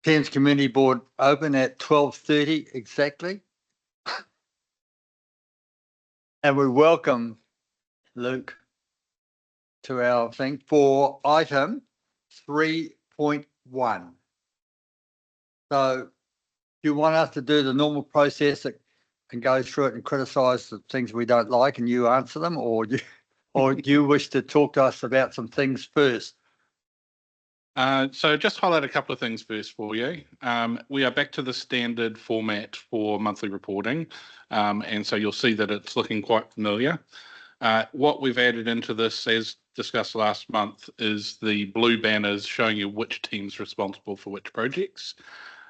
Thames Community Board open at 12:30 exactly. And we welcome Luke to our thing for item 3.1. So you want us to do the normal process and go through it and criticise the things we don't like and you answer them, or do you wish to talk to us about some things first? So just highlight a couple of things first for you. We are back to the standard format for monthly reporting. And so you'll see that it's looking quite familiar. What we've added into this, as discussed last month, is the blue banners showing you which team's responsible for which projects.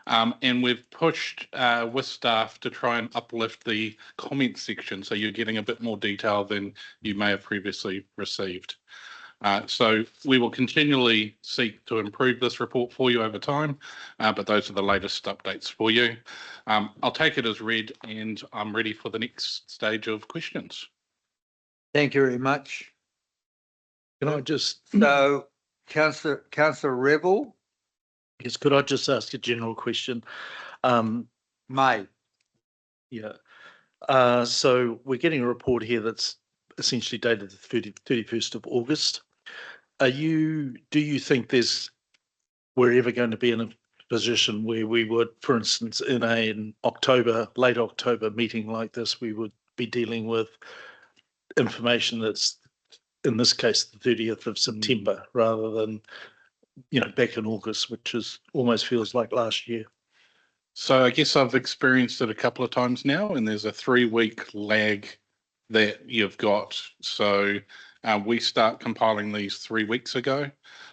And we've pushed with staff to try and uplift the comment section, so you're getting a bit more detail than you may have previously received. So we will continually seek to improve this report for you over time, but those are the latest updates for you. I'll take it as read and I'm ready for the next stage of questions. Thank you very much. Can I just... So, Councillor Rebel? Yes, could I just ask a general question? May. Yeah. So we're getting a report here that's essentially dated the 31st of August. Do you think we're ever going to be in a position where we would, for instance, in an late October meeting like this, we would be dealing with information that's, in this case, the 30th of September, rather than, back in August, which almost feels like last year? So I guess I've experienced it a couple of times now, and there's a 3-week lag that you've got. So we start compiling these 3 weeks ago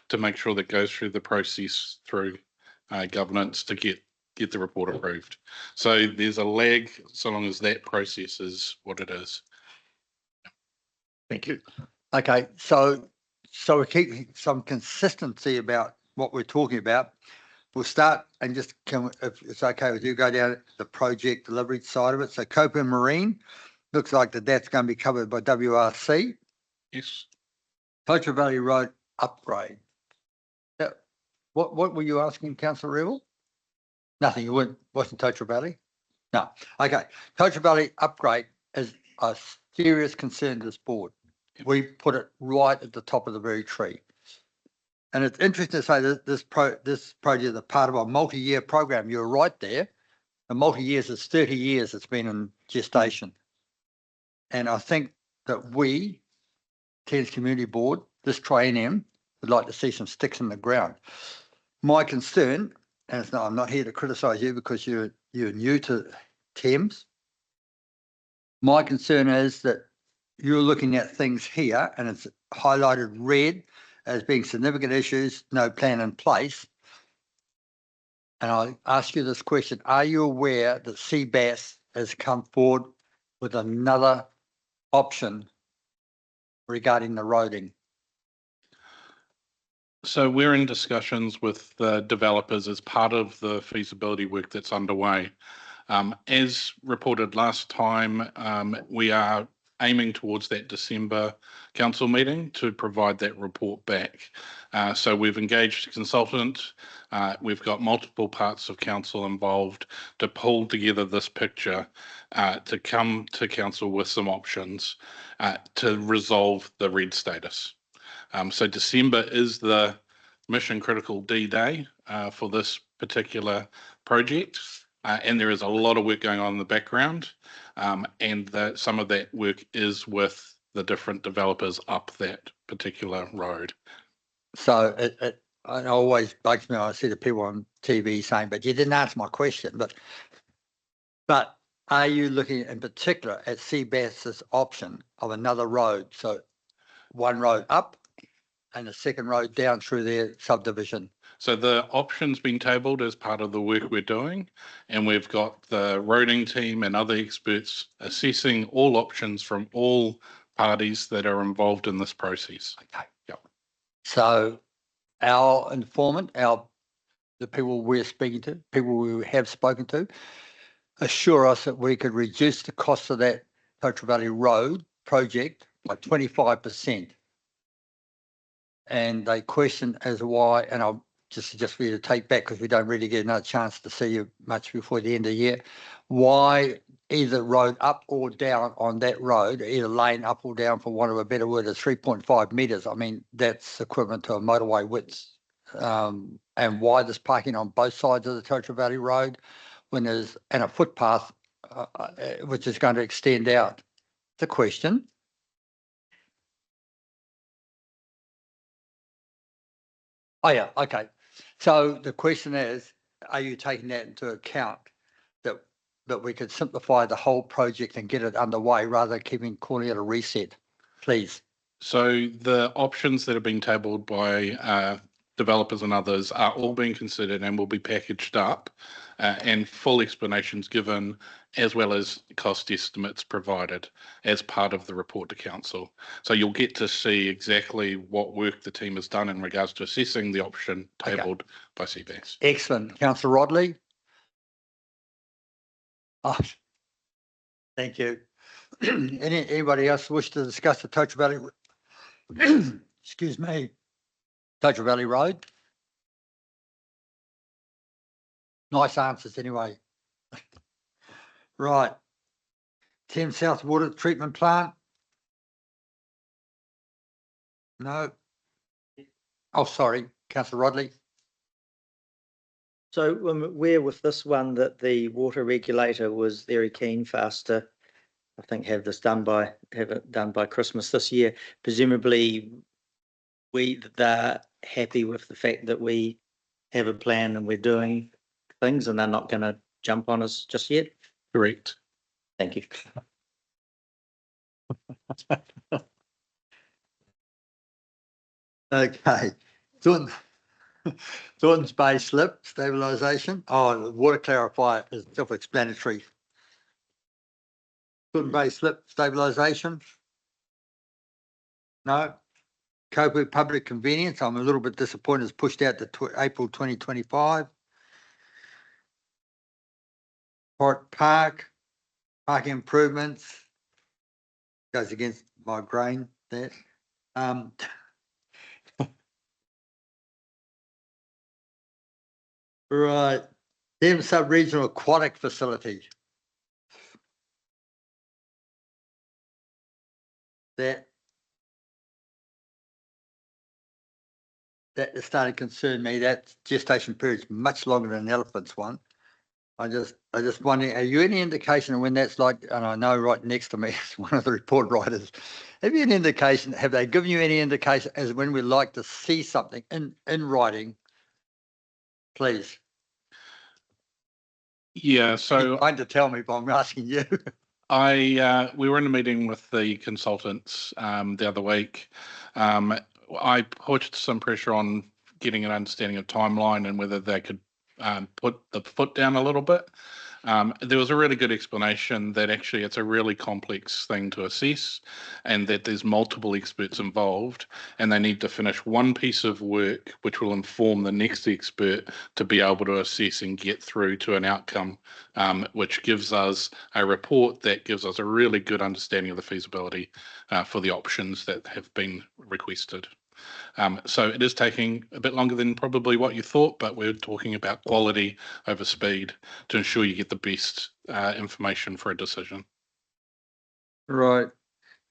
to make sure that goes through the process through governance to get the report approved. So there's a lag so long as that process is what it is. Thank you. Okay, so we keep some consistency about what we're talking about. We'll start and just, if it's okay with you, go down the project delivery side of it. So Cope and Marine, looks like that's going to be covered by WRC. Yes. Totra Valley Road upgrade. What were you asking, Councillor Rebel? Nothing, you wasn't Totra Valley? No. Okay, Totra Valley upgrade is a serious concern to this board. We put it right at the top of the very tree. And it's interesting to say that this project is a part of a multi-year program. You're right there. The multi-years is 30 years it's been in gestation. And I think that we, Thames Community Board, this triennium, would like to see some sticks in the ground. My concern, and I'm not here to criticise you because you're new to Thames. My concern is that you're looking at things here and it's highlighted red as being significant issues, no plan in place. And I ask you this question, are you aware that CBAS has come forward with another option regarding the roading? So we're in discussions with the developers as part of the feasibility work that's underway. As reported last time, we are aiming towards that December council meeting to provide that report back. So we've engaged a consultant. We've got multiple parts of council involved to pull together this picture to come to council with some options to resolve the red status. So December is the mission critical D-Day for this particular project. And there is a lot of work going on in the background, and some of that work is with the different developers up that particular road. So it always bugs me when I see the people on TV saying, but you didn't answer my question. But are you looking in particular at CBAS's option of another road? So one road up and a second road down through their subdivision. So the option's been tabled as part of the work we're doing, and we've got the roading team and other experts assessing all options from all parties that are involved in this process. Okay. Yep. So our informant, the people we're speaking to, people we have spoken to, assure us that we could reduce the cost of that Totra Valley Road project by 25%. And they question as to why, and just for you to take back because we don't really get another chance to see you much before the end of the year. Why either road up or down on that road, either lane up or down, for want of a better word, is 3.5 metres. I mean, that's equivalent to a motorway width. And why there's parking on both sides of the Totara Valley Road when there's, and a footpath, which is going to extend out. The question. Oh, yeah, okay. So the question is, are you taking that into account, that we could simplify the whole project and get it underway rather than calling it a reset, please? So the options that are being tabled by developers and others are all being considered and will be packaged up and full explanations given, as well as cost estimates provided as part of the report to council. So you'll get to see exactly what work the team has done in regards to assessing the option tabled by CAPEX. Excellent. Councillor Rodley? Oh, thank you. Anybody else wish to discuss the Totara Valley? Excuse me. Totara Valley Road? Nice answers anyway. Right. Thames South Water Treatment Plant? No. Oh, sorry, Councillor Rodley. So I'm aware with this one that the water regulator was very keen for us to, I think, have it done by Christmas this year. Presumably, they're happy with the fact that we have a plan and we're doing things, and they're not going to jump on us just yet. Correct. Thank you. Okay. Thornton's Bay slip stabilisation. Oh, the water clarifier is self-explanatory. Thornton Bay slip stabilisation. No. Cope public convenience. I'm a little bit disappointed it's pushed out to April 2025. Port Park, parking improvements. Goes against my grain there. Right. Thames Sub-Regional Aquatic Facility. That is starting to concern me. That gestation period is much longer than the elephant's one. I just wondering, are you any indication of when that's like? And I know right next to me is one of the report writers. Have you any indication? Have they given you any indication as when we like to see something in writing? Please. Yeah. So You're trying to tell me, but I'm asking you. we were in a meeting with the consultants the other week. I put some pressure on getting an understanding of timeline and whether they could put the foot down a little bit. There was a really good explanation that actually it's a really complex thing to assess and that there's multiple experts involved and they need to finish one piece of work which will inform the next expert to be able to assess and get through to an outcome, which gives us a report that gives us a really good understanding of the feasibility for the options that have been requested. So it is taking a bit longer than probably what you thought, but we're talking about quality over speed to ensure you get the best information for a decision. Right.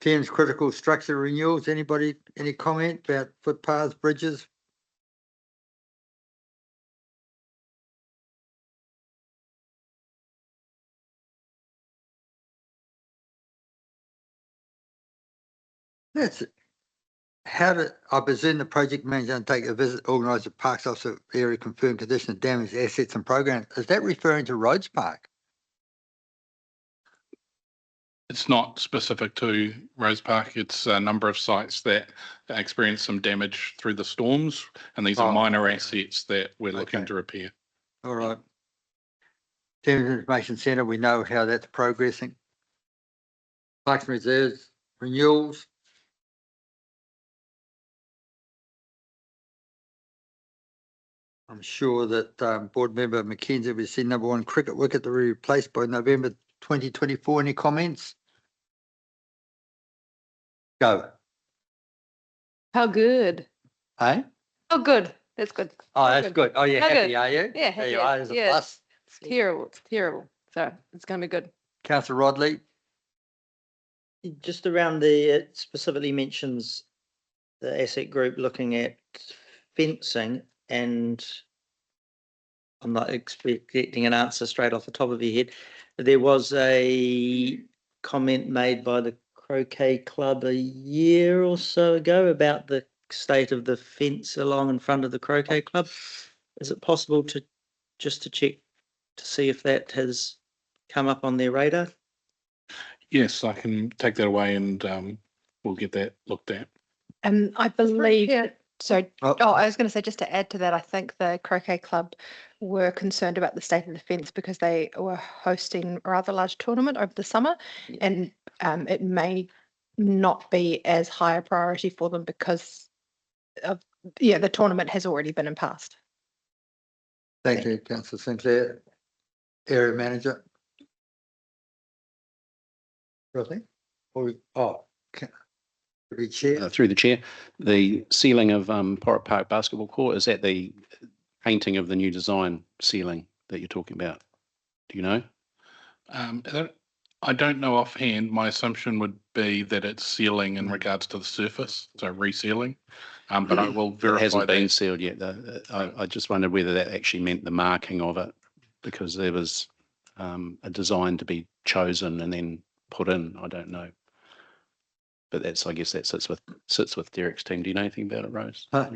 Thames critical structure renewals. Anybody, any comment about footpaths, bridges? That's it. I presume the project manager and take a visit, organise the parks officer area, confirm condition of damaged assets and programs. Is that referring to Rhodes Park? It's not specific to Rose Park. It's a number of sites that experienced some damage through the storms, and these are minor assets that we're looking to repair. All right. Thames Information Centre, we know how that's progressing. Parks and Reserves renewals. I'm sure that Board Member McKenzie will see number 1 cricket wicket to be replaced by November 2024. Any comments? Go. How good? Eh? Oh, good. That's good. Oh, that's good. Oh, you're No, happy, good. are you? Yeah, There you happy, are. There's a yeah. plus. It's terrible. It's terrible. So it's going to be good. Councillor Rodley. Just around the, it specifically mentions the asset group looking at fencing, and I'm not expecting an answer straight off the top of your head. There was a comment made by the croquet club a year or so ago about the state of the fence along in front of the croquet club. Is it possible to just to check to see if that has come up on their radar? Yes, I can take that away and we'll get that looked at. I believe, sorry, Oh. I was going to say, just to add to that, I think the croquet club were concerned about the state of the fence because they were hosting a rather large tournament over the summer, and it may not be as high a priority for them because of, the tournament has already been passed. Thank you, Councillor Sinclair. Area manager. Rodley? The chair. Through the chair, the ceiling of Porritt Park basketball court, is that the painting of the new design ceiling that you're talking about? Do you know? I don't know offhand. My assumption would be that it's sealing in regards to the surface, so resealing. But I will It verify hasn't been that. sealed yet. I just wondered whether that actually meant the marking of it, because there was a design to be chosen and then put in. I don't know. But that's, I guess that sits with Derek's team. Do you know anything about it, Rose? Huh.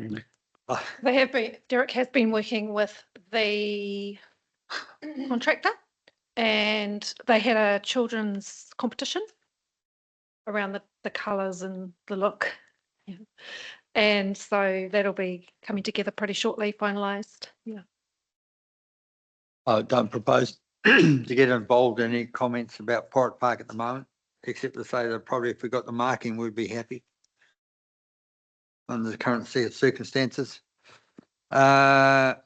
They have been, Derek has been working with the contractor, and they had a children's competition around the colours and the look. Yeah. And so that'll be coming together pretty shortly, finalised. Yeah. I don't propose to get involved in any comments about Porritt Park at the moment, except to say that probably if we got the marking, we'd be happy under the current circumstances. I'll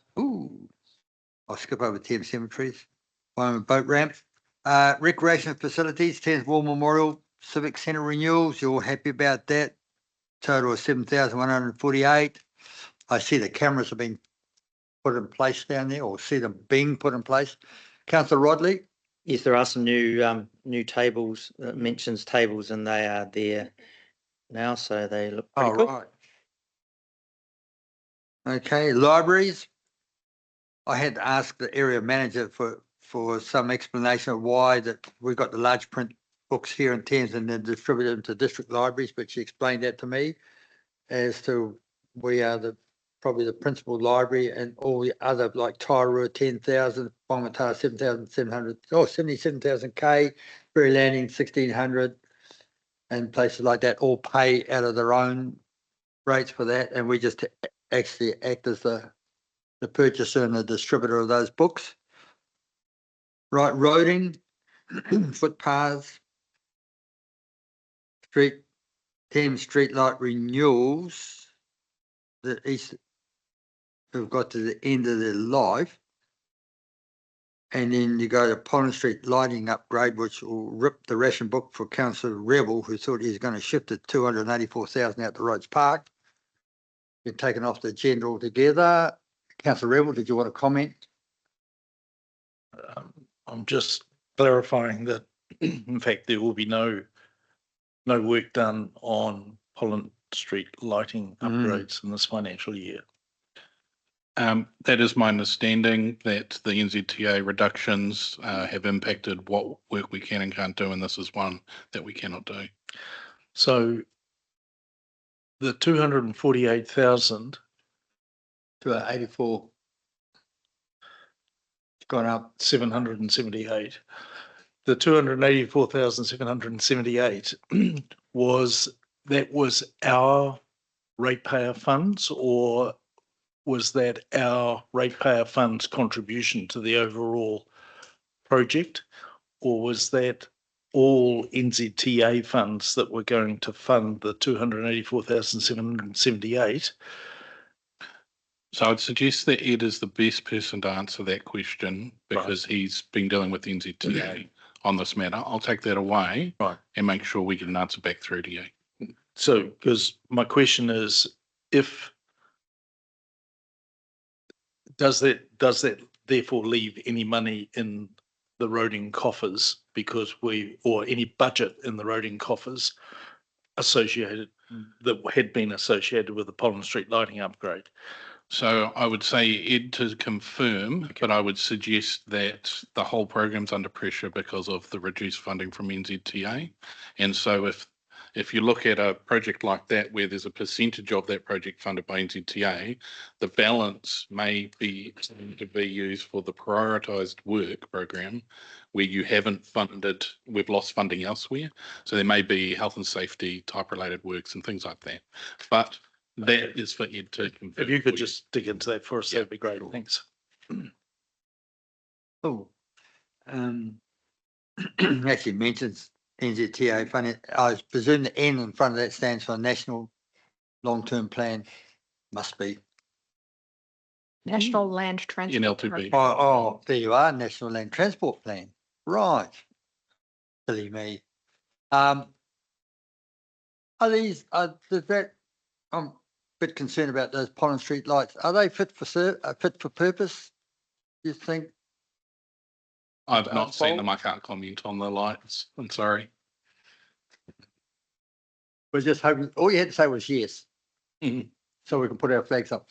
skip over Thames Cemeteries. One boat ramp. Recreation facilities, Thames War Memorial Civic Centre renewals. You're all happy about that? Total of 7,148. I see the cameras have been put in place down there, or see them being put in place. Councillor Rodley. Yes, there are some new tables that mentions tables, and they are there now, so they look pretty cool. Right. Okay, libraries. I had to ask the area manager for some explanation of why that we've got the large print books here in Thames and then distributed them to district libraries, but she explained that to me as to we are probably the principal library, and all the other like Tairua 10,000, Whangatara 7,700, 77,000 K, Berry Landing 1,600, and places like that all pay out of their own rates for that, and we just actually act as the purchaser and the distributor of those books. Right, roading, footpaths, Thames street light renewals, the east have got to the end of their life, and then you go to Pollen Street lighting upgrade, which will rip the ration book for Councillor Rebel, who thought he was going to shift it 284,000 out to Rhodes Park. Been taken off the agenda altogether. Councillor Rebel, did you want to comment? I'm just clarifying that, in fact, there will be no work done on Pollen Street lighting upgrades in this financial year. That is my understanding, that the NZTA reductions have impacted what work we can and can't do, and this is one that we cannot do. So the 248,000 to 84. It's gone up. 778. The 284,778 was our ratepayer funds, or was that our ratepayer funds contribution to the overall project, or was that all NZTA funds that were going to fund the 284,778? So I'd suggest that Ed is the best person to answer that question, because he's been dealing with NZTA on this matter. I'll take that away and make sure we get an answer back through to you. So, because my question is, if Does that therefore leave any money in the roading coffers or any budget in the roading coffers that had been associated with the Pollen Street lighting upgrade? So I would say Ed to confirm, but I would suggest that the whole program's under pressure because of the reduced funding from NZTA. And so if you look at a project like that, where there's a percentage of that project funded by NZTA, the balance may be to be used for the prioritised work program where you haven't funded, we've lost funding elsewhere. So there may be health and safety type related works and things like that. But that is for Ed to confirm. If you could for just dig into that for us, Yeah, that'd be great. sure. Thanks. Oh, actually mentions NZTA funding. I presume the N in front of that stands for National Long-Term Plan. Must be. National Land Transport. NL2B. Oh, there you are, National Land Transport Plan. Right. Silly me. Are these, does that, I'm a bit concerned about those Pollen Street lights. Are they fit for purpose? You think? I've not seen Asphalt? them. I can't comment on the lights. I'm sorry. We're just hoping, all you had to say was yes. Mhm. So we can put our flags up.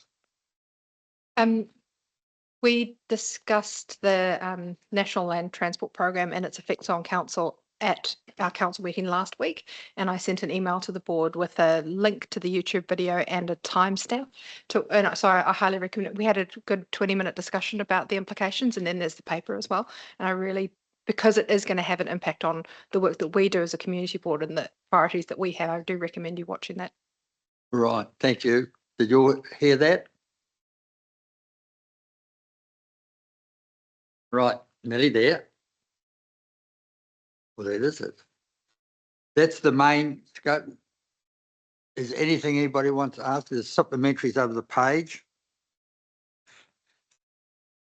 We discussed the National Land Transport Program and its effects on council at our council meeting last week, and I sent an email to the board with a link to the YouTube video and a timestamp. So I highly recommend it. We had a good 20-minute discussion about the implications, and then there's the paper as well. And I really, because it is going to have an impact on the work that we do as a community board and the priorities that we have, I do recommend you watching that. Right, thank you. Did you hear that? Right, nearly there. Well, that is it. That's the main scope. Is anything anybody wants to ask? There's supplementaries over the page.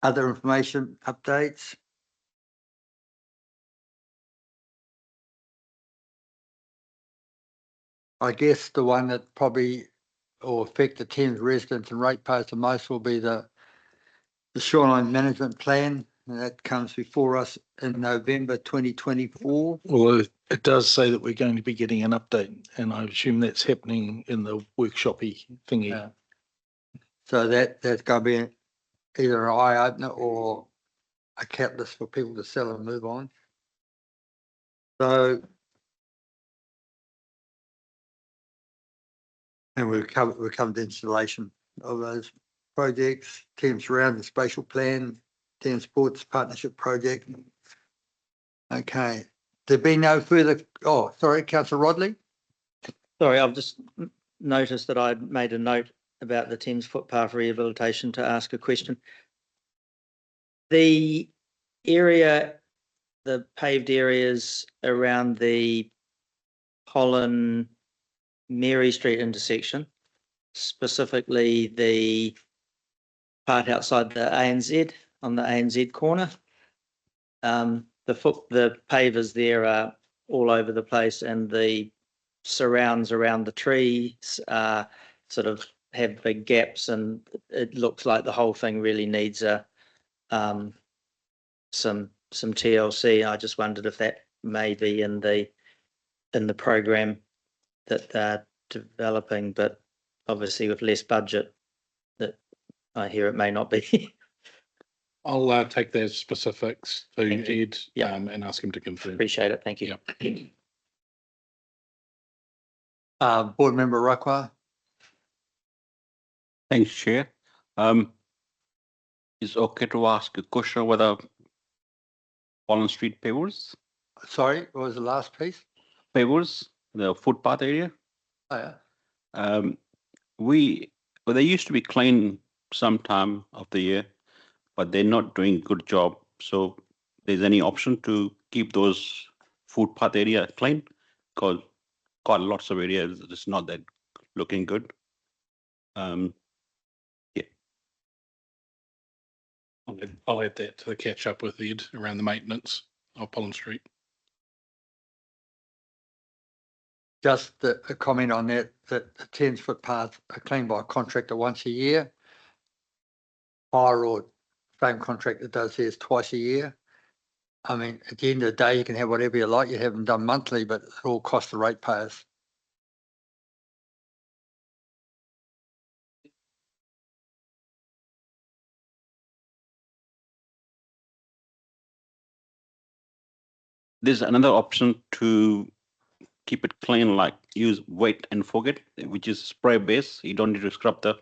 Other information, updates. I guess the one that probably will affect the Thames residents and ratepayers the most will be the shoreline management plan. And that comes before us in November 2024. Well, it does say that we're going to be getting an update, and I assume that's happening in the workshopy thingy. Yeah. So that's going to be either an eye opener or a catalyst for people to sell and move on. So, and we've covered the installation of those projects, Thames Surround, the spatial plan, Thames Sports Partnership Project. Okay, there be no further, oh, sorry, Councillor Rodley. Sorry, I've just noticed that I made a note about the Thames footpath rehabilitation to ask a question. The area, the paved areas around the Pollen Mary Street intersection, specifically the part outside the ANZ on the ANZ corner. The pavers there are all over the place, and the surrounds around the trees sort of have big gaps, and it looks like the whole thing really needs some TLC. I just wondered if that may be in the program that they're developing, but obviously with less budget, that I hear it may not be. I'll take those specifics to Thank you. Ed Yeah. and ask him to confirm. Appreciate it. Thank you. Yep. Board Member Rakwa. Thanks, Chair. Is okay to ask a question whether Pollen Street pavers, Sorry, what was the last piece? the footpath area? Oh, yeah. They used to be clean some time of the year, but they're not doing good job. So there's any option to keep those footpath area clean? Because got lots of areas it's not that looking good. I'll add that to the catch up with Ed around the maintenance of Pollen Street. Just a comment on that the Thames footpaths are cleaned by a contractor once a year. hire or same contractor does theirs twice a year. I mean, at the end of the day, you can have whatever you like. You have them done monthly, but it all costs the ratepayers. There's another option to keep it clean, like use wait and forget, which is spray base. You don't need to scrub the.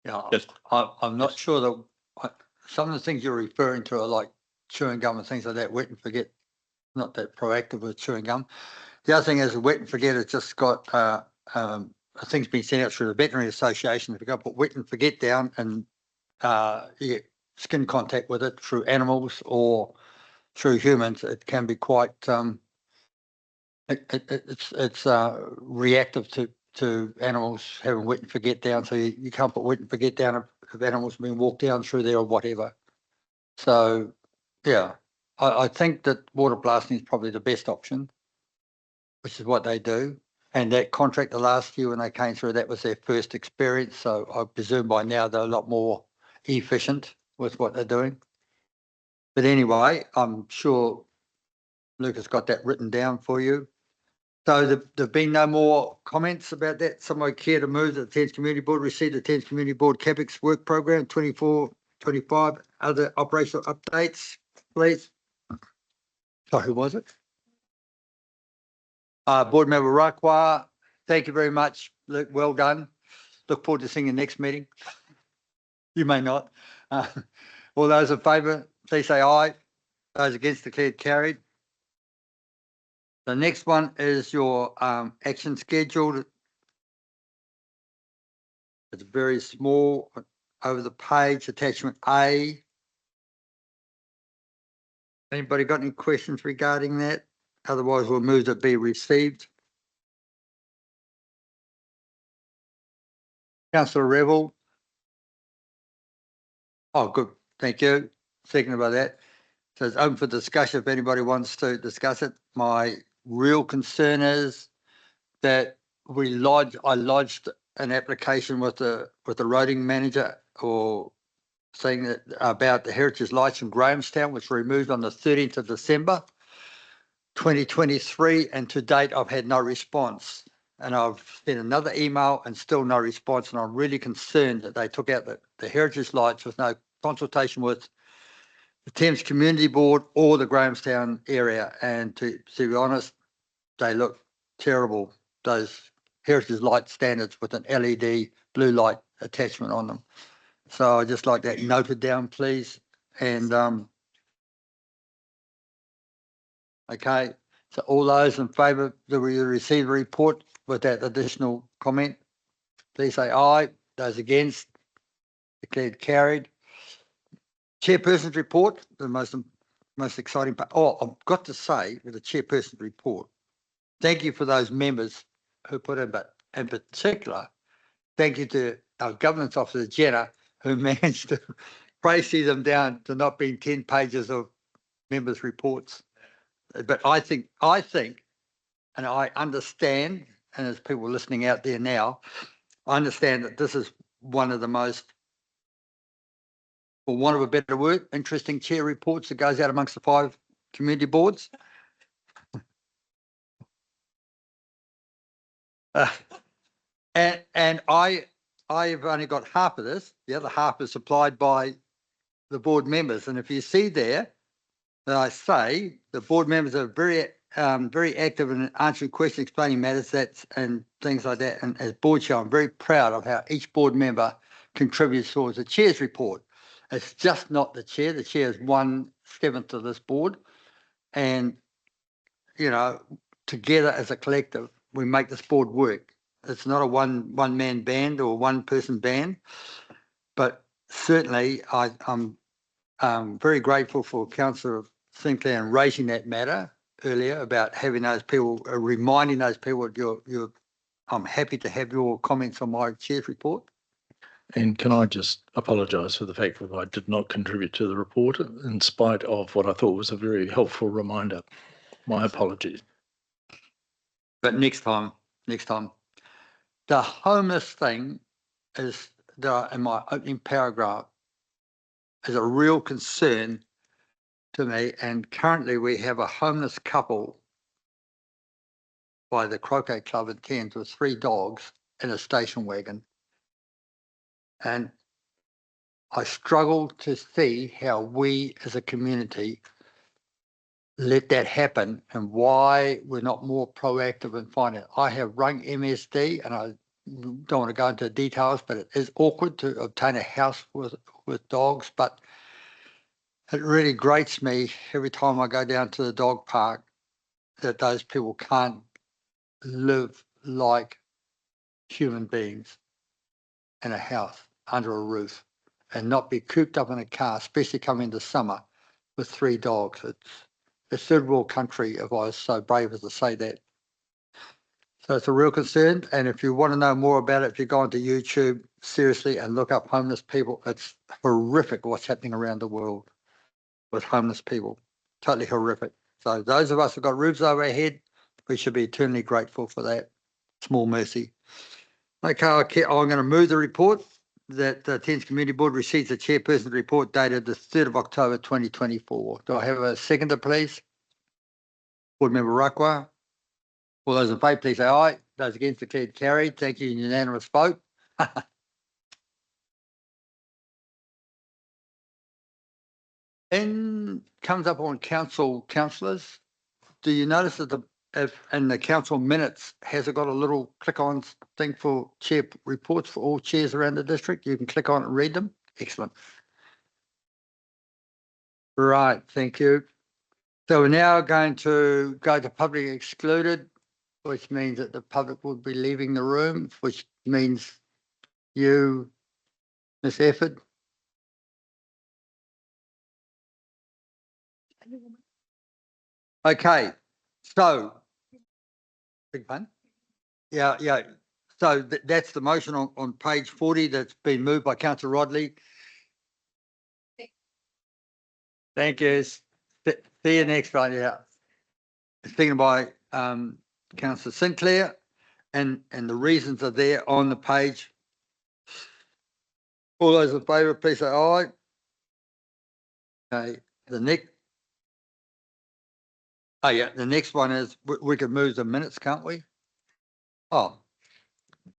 Yeah, Just- I'm not just- sure that some of the things you're referring to are like chewing gum and things like that, wet and forget. Not that proactive with chewing gum. The other thing is wet and forget. It's just got a thing's been sent out through the Veterinary Association. If you go put wet and forget down and you get skin contact with it through animals or through humans, it can be quite it's reactive to animals having wet and forget down. So you can't put wet and forget down if animals have been walked down through there or whatever. So yeah, I think that water blasting is probably the best option, which is what they do. And that contractor last year when they came through, that was their first experience. So I presume by now they're a lot more efficient with what they're doing. But anyway, I'm sure Lucas got that written down for you. So there've been no more comments about that. Somebody care to move that the Thames Community Board receive the Thames Community Board CAPEX work program 24-25 other operational updates, please. Sorry, who was it? Board Member Rakwa, thank you very much. Luke, well done. Look forward to seeing you next meeting. You may not. All those in favour, please say aye. Those against, declared carried. The next one is your action schedule. It's very small over the page, attachment A. Anybody got any questions regarding that? Otherwise, we'll move that be received. Councillor Revel. Oh, good. Thank you. Seconded by that. So it's open for discussion if anybody wants to discuss it. My real concern is that I lodged an application with the roading manager or saying that about the heritage lights in Grahamstown, which were removed on the 13th of December 2023, and to date I've had no response. And I've sent another email and still no response. And I'm really concerned that they took out the heritage lights with no consultation with the Thames Community Board or the Grahamstown area. And to be honest, they look terrible. Those heritage light standards with an LED blue light attachment on them. So I just like that noted down, please. And okay, so all those in favour that we receive a report with that additional comment, please say aye. Those against, declared carried. Chairperson's report, the most exciting part. Oh, I've got to say with the chairperson's report, thank you for those members who put in, but in particular, thank you to our governance officer, Jenna, who managed to praise them down to not being 10 pages of members' reports. But I think, and I understand, and as people listening out there now, I understand that this is one of the most, for want of a better word, interesting chair reports that goes out amongst the 5 community boards. And I've only got half of this. The other half is supplied by the board members. And if you see there that I say the board members are very active in answering questions, explaining matters, and things like that. And as board chair, I'm very proud of how each board member contributes towards the chair's report. It's just not the chair. The chair is 1/7 of this board. And, you know, together as a collective, we make this board work. It's not a one-man band or one-person band, but certainly I'm very grateful for Councillor Sinclair in raising that matter earlier about having those people, reminding those people I'm happy to have your comments on my chair's report. And can I just apologise for the fact that I did not contribute to the report in spite of what I thought was a very helpful reminder. My apologies. But next time. The homeless thing is in my opening paragraph is a real concern to me. And currently we have a homeless couple by the Croquet Club in Cairns with 3 dogs in a station wagon. And I struggle to see how we as a community let that happen and why we're not more proactive in finding it. I have rung MSD and I don't want to go into details, but it is awkward to obtain a house with dogs, but it really grates me every time I go down to the dog park that those people can't live like human beings in a house under a roof and not be cooped up in a car, especially coming into summer with 3 dogs. It's third world country, if I was so brave as to say that. So it's a real concern. And if you want to know more about it, if you go onto YouTube seriously and look up homeless people, it's horrific what's happening around the world with homeless people. Totally horrific. So those of us who've got roofs over our head, we should be eternally grateful for that small mercy. Okay, I'm going to move the report that the Thames Community Board receives the Chairperson's Report dated the 3rd of October 2024. Do I have a seconder, please? Board Member Rakwa. All those in favour, please say aye. Those against, declared carried. Thank you. Unanimous vote. Then comes up on councillors. Do you notice that if in the council minutes has it got a little click on thing for chair reports for all chairs around the district? You can click on it and read them. Excellent. Right, thank you. So we're now going to go to public excluded, which means that the public will be leaving the room, which means you, Ms. Efford. Okay, so big pun. Yeah. So that's the motion on page 40 that's been moved by Councillor Rodley. Thank you. See you next Friday. Yeah. Speaking by Councillor Sinclair, and the reasons are there on the page. All those in favour, please say aye. Okay, the next. Oh yeah, the next one is we can move the minutes, can't we? Oh,